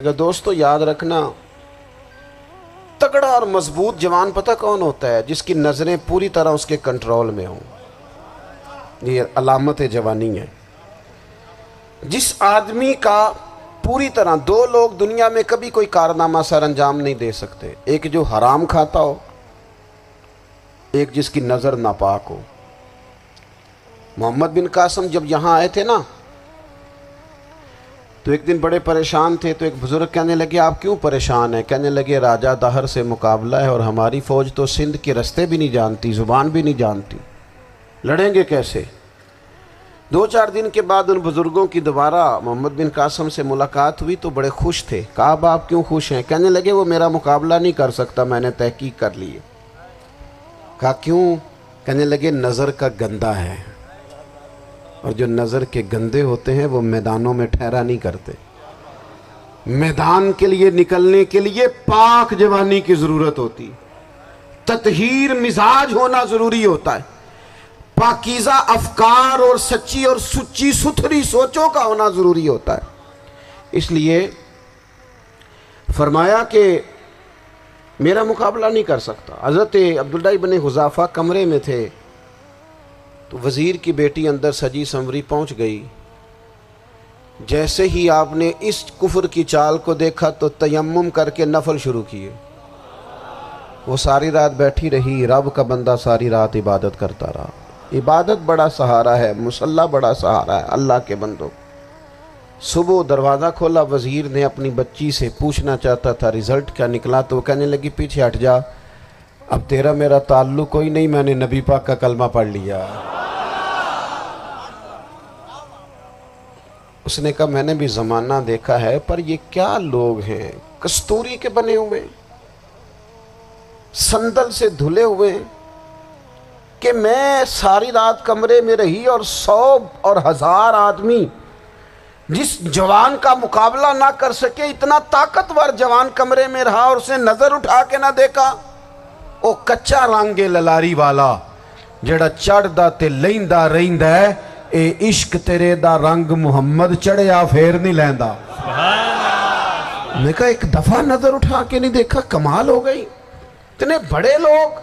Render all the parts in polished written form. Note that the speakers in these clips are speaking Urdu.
دوستو یاد رکھنا، تگڑا اور مضبوط جوان پتہ کون ہوتا ہے؟ جس کی نظریں پوری طرح اس کے کنٹرول میں ہوں۔ یہ علامت جوانی ہے۔ جس آدمی کا پوری طرح، دو لوگ دنیا میں کبھی کوئی کارنامہ سر انجام نہیں دے سکتے، ایک جو حرام کھاتا ہو، ایک جس کی نظر ناپاک ہو۔ محمد بن قاسم جب یہاں آئے تھے نا، تو ایک دن بڑے پریشان تھے، تو ایک بزرگ کہنے لگے آپ کیوں پریشان ہیں؟ کہنے لگے راجہ دہر سے مقابلہ ہے اور ہماری فوج تو سندھ کے رستے بھی نہیں جانتی، زبان بھی نہیں جانتی، لڑیں گے کیسے؟ 2-4 دن کے بعد ان بزرگوں کی دوبارہ محمد بن قاسم سے ملاقات ہوئی تو بڑے خوش تھے۔ کہا اب آپ کیوں خوش ہیں؟ کہنے لگے وہ میرا مقابلہ نہیں کر سکتا، میں نے تحقیق کر لی ہے۔ کہا کیوں؟ کہنے لگے نظر کا گندہ ہے، اور جو نظر کے گندے ہوتے ہیں وہ میدانوں میں ٹھہرا نہیں کرتے۔ میدان کے لیے نکلنے کے لیے پاک جوانی کی ضرورت ہوتی، تطہیر مزاج ہونا ضروری ہوتا ہے، پاکیزہ افکار اور سچی اور سچی ستھری سوچوں کا ہونا ضروری ہوتا ہے۔ اس لیے فرمایا کہ میرا مقابلہ نہیں کر سکتا۔ حضرت عبداللہ ابن حذافہ کمرے میں تھے، تو وزیر کی بیٹی اندر سجی سنوری پہنچ گئی۔ جیسے ہی آپ نے اس کفر کی چال کو دیکھا تو تیمم کر کے نفل شروع کیے۔ وہ ساری رات بیٹھی رہی، رب کا بندہ ساری رات عبادت کرتا رہا۔ عبادت بڑا سہارا ہے، مصلی بڑا سہارا ہے اللہ کے بندوں۔ صبح دروازہ کھولا، وزیر نے اپنی بچی سے پوچھنا چاہتا تھا رزلٹ کیا نکلا، تو وہ کہنے لگی پیچھے ہٹ جا، اب تیرا میرا تعلق کوئی نہیں، میں نے نبی پاک کا کلمہ پڑھ لیا۔ اس نے کہا میں نے بھی زمانہ دیکھا ہے، پر یہ کیا لوگ ہیں، کستوری کے بنے ہوئے، سندل سے دھلے ہوئے، کہ میں ساری رات کمرے میں رہی اور 100 اور 1000 آدمی جس جوان کا مقابلہ نہ کر سکے، اتنا طاقتور جوان کمرے میں رہا اور اسے نظر اٹھا کے نہ دیکھا۔ او کچا رنگ للاری والا جڑا چڑھدا تے لیندا رہندا ہے، اے عشق تیرے دا رنگ محمد چڑھیا پھر نہیں لیندا۔ میں کہا ایک دفعہ نظر اٹھا کے نہیں دیکھا، کمال ہو گئی۔ اتنے بڑے لوگ،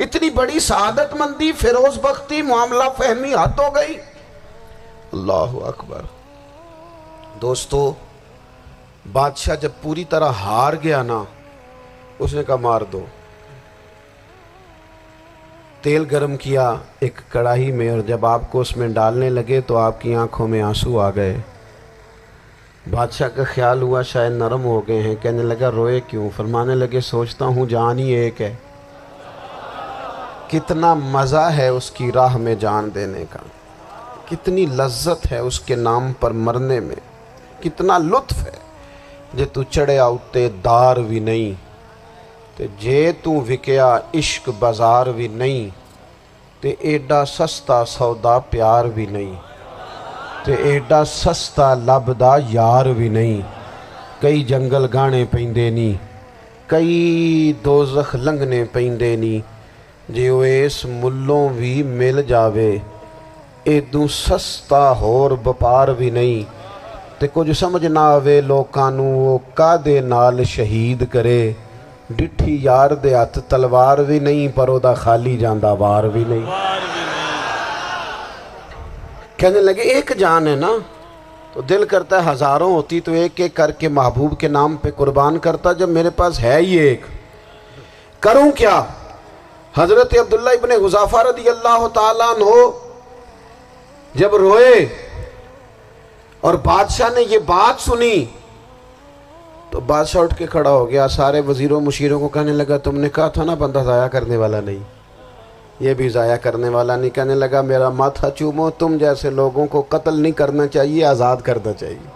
اتنی بڑی سعادت مندی، فیروز بختی، معاملہ فہمی حد ہو گئی۔ اللہ اکبر۔ دوستو بادشاہ جب پوری طرح ہار گیا نا، اس نے کہا مار دو۔ تیل گرم کیا ایک کڑاہی میں، اور جب آپ کو اس میں ڈالنے لگے تو آپ کی آنکھوں میں آنسو آ گئے۔ بادشاہ کا خیال ہوا شاید نرم ہو گئے ہیں، کہنے لگا روئے کیوں؟ فرمانے لگے سوچتا ہوں جان ہی ایک ہے، کتنا مزہ ہے اس کی راہ میں جان دینے کا، کتنی لذت ہے اس کے نام پر مرنے میں، کتنا لطف ہے۔ جے تو چڑھیا اتے دار بھی نہیں، تے جے تو وکیا عشق بازار بھی نہیں، تے ایڈا سستا سودا پیار بھی نہیں، تے ایڈا سستا لبدا یار بھی نہیں۔ کئی جنگل گانے پیندے نہیں، کئی دوزخ لنگنے پیندے نہیں، جے وہ اس ملوں بھی مل جاوے، ایدوں سستا ہور بپار بھی نہیں۔ تے کچھ سمجھ نہ آوے لوکانوں وہ کادے نال شہید کرے، ڈٹھی یار دے ہاتھ تلوار بھی نہیں، پر او دا خالی جاندہ وار بھی نہیں۔ کہنے لگے ایک جان ہے نا، تو دل کرتا ہے ہزاروں ہوتی تو ایک ایک کر کے محبوب کے نام پہ قربان کرتا، جب میرے پاس ہے ہی ایک، کروں کیا؟ حضرت عبداللہ ابن حذافہ رضی اللہ تعالیٰ عنہ جب روئے اور بادشاہ نے یہ بات سنی، تو بادشاہ اٹھ کے کھڑا ہو گیا، سارے وزیروں مشیروں کو کہنے لگا تم نے کہا تھا نا بندہ ضائع کرنے والا نہیں، یہ بھی ضائع کرنے والا نہیں۔ کہنے لگا میرا ماتھا چومو، تم جیسے لوگوں کو قتل نہیں کرنا چاہیے، آزاد کرنا چاہیے۔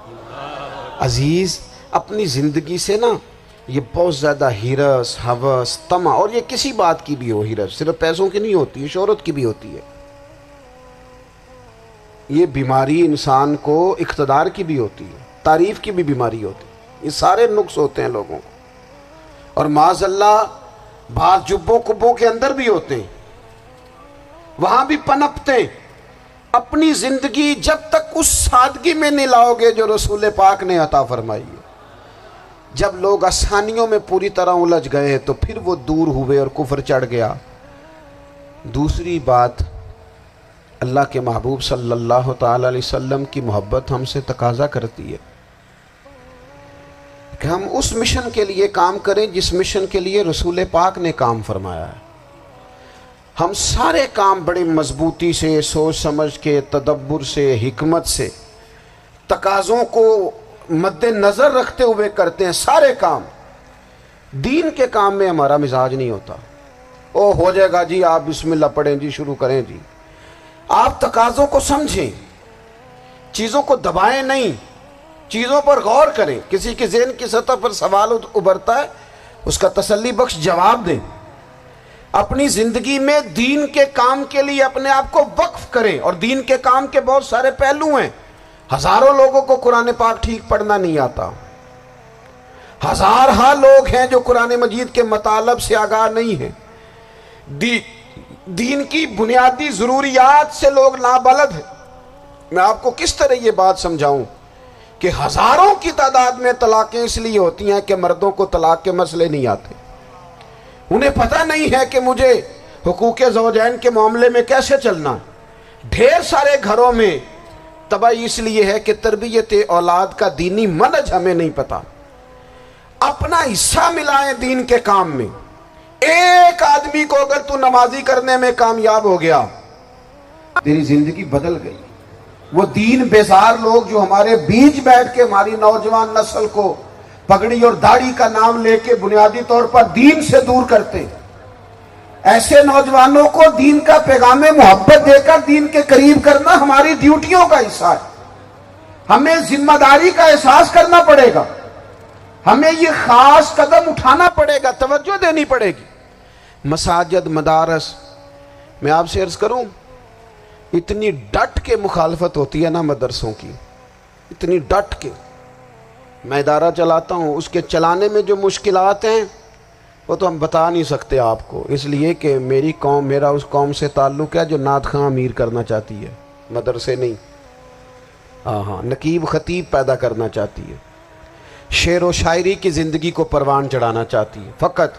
عزیز اپنی زندگی سے نا یہ بہت زیادہ ہرس، ہوس، طمع، اور یہ کسی بات کی بھی ہو، ہرس صرف پیسوں کی نہیں ہوتی ہے، شہرت کی بھی ہوتی ہے، یہ بیماری انسان کو اقتدار کی بھی ہوتی ہے، تعریف کی بھی بیماری ہوتی ہے، یہ سارے نقص ہوتے ہیں لوگوں کو، اور معاذ اللہ بعض جبوں کبوں کے اندر بھی ہوتے ہیں، وہاں بھی پنپتے ہیں۔ اپنی زندگی جب تک اس سادگی میں نہیں لاؤ گے جو رسول پاک نے عطا فرمائی ہے، جب لوگ آسانیوں میں پوری طرح الجھ گئے تو پھر وہ دور ہوئے اور کفر چڑھ گیا۔ دوسری بات، اللہ کے محبوب صلی اللہ تعالی علیہ وسلم کی محبت ہم سے تقاضا کرتی ہے کہ ہم اس مشن کے لیے کام کریں جس مشن کے لیے رسول پاک نے کام فرمایا ہے۔ ہم سارے کام بڑے مضبوطی سے، سوچ سمجھ کے، تدبر سے، حکمت سے، تقاضوں کو مد نظر رکھتے ہوئے کرتے ہیں سارے کام۔ دین کے کام میں ہمارا مزاج نہیں ہوتا، او ہو جائے گا جی، آپ بسم اللہ پڑھیں جی، شروع کریں جی۔ آپ تقاضوں کو سمجھیں، چیزوں کو دبائیں نہیں، چیزوں پر غور کریں۔ کسی کے ذہن کی سطح پر سوال ابھرتا ہے، اس کا تسلی بخش جواب دیں۔ اپنی زندگی میں دین کے کام کے لیے اپنے آپ کو وقف کریں، اور دین کے کام کے بہت سارے پہلو ہیں۔ ہزاروں لوگوں کو قرآن پاک ٹھیک پڑھنا نہیں آتا، ہزارہ لوگ ہیں جو قرآن مجید کے مطالب سے آگاہ نہیں ہیں، دین کی بنیادی ضروریات سے لوگ نابلد ہیں۔ میں آپ کو کس طرح یہ بات سمجھاؤں کہ ہزاروں کی تعداد میں طلاقیں اس لیے ہوتی ہیں کہ مردوں کو طلاق کے مسئلے نہیں آتے، انہیں پتہ نہیں ہے کہ مجھے حقوق زوجین کے معاملے میں کیسے چلنا۔ ڈھیر سارے گھروں میں تباہی اس لیے ہے کہ تربیت اولاد کا دینی منہج ہمیں نہیں پتا۔ اپنا حصہ ملائیں دین کے کام میں۔ ایک آدمی کو اگر تو نمازی کرنے میں کامیاب ہو گیا، تیری زندگی بدل گئی۔ وہ دین بیزار لوگ جو ہمارے بیچ بیٹھ کے ہماری نوجوان نسل کو پگڑی اور داڑھی کا نام لے کے بنیادی طور پر دین سے دور کرتے، ایسے نوجوانوں کو دین کا پیغام محبت دے کر دین کے قریب کرنا ہماری ڈیوٹیوں کا حصہ ہے۔ ہمیں ذمہ داری کا احساس کرنا پڑے گا، ہمیں یہ خاص قدم اٹھانا پڑے گا، توجہ دینی پڑے گی۔ مساجد، مدارس، میں آپ سے عرض کروں، اتنی ڈٹ کے مخالفت ہوتی ہے نا مدرسوں کی، اتنی ڈٹ کے۔ میں ادارہ چلاتا ہوں، اس کے چلانے میں جو مشکلات ہیں وہ تو ہم بتا نہیں سکتے آپ کو، اس لیے کہ میری قوم، میرا اس قوم سے تعلق ہے جو نعت خواں امیر کرنا چاہتی ہے، مدرسے نہیں۔ ہاں، نقیب خطیب پیدا کرنا چاہتی ہے، شعر و شاعری کی زندگی کو پروان چڑھانا چاہتی ہے فقط۔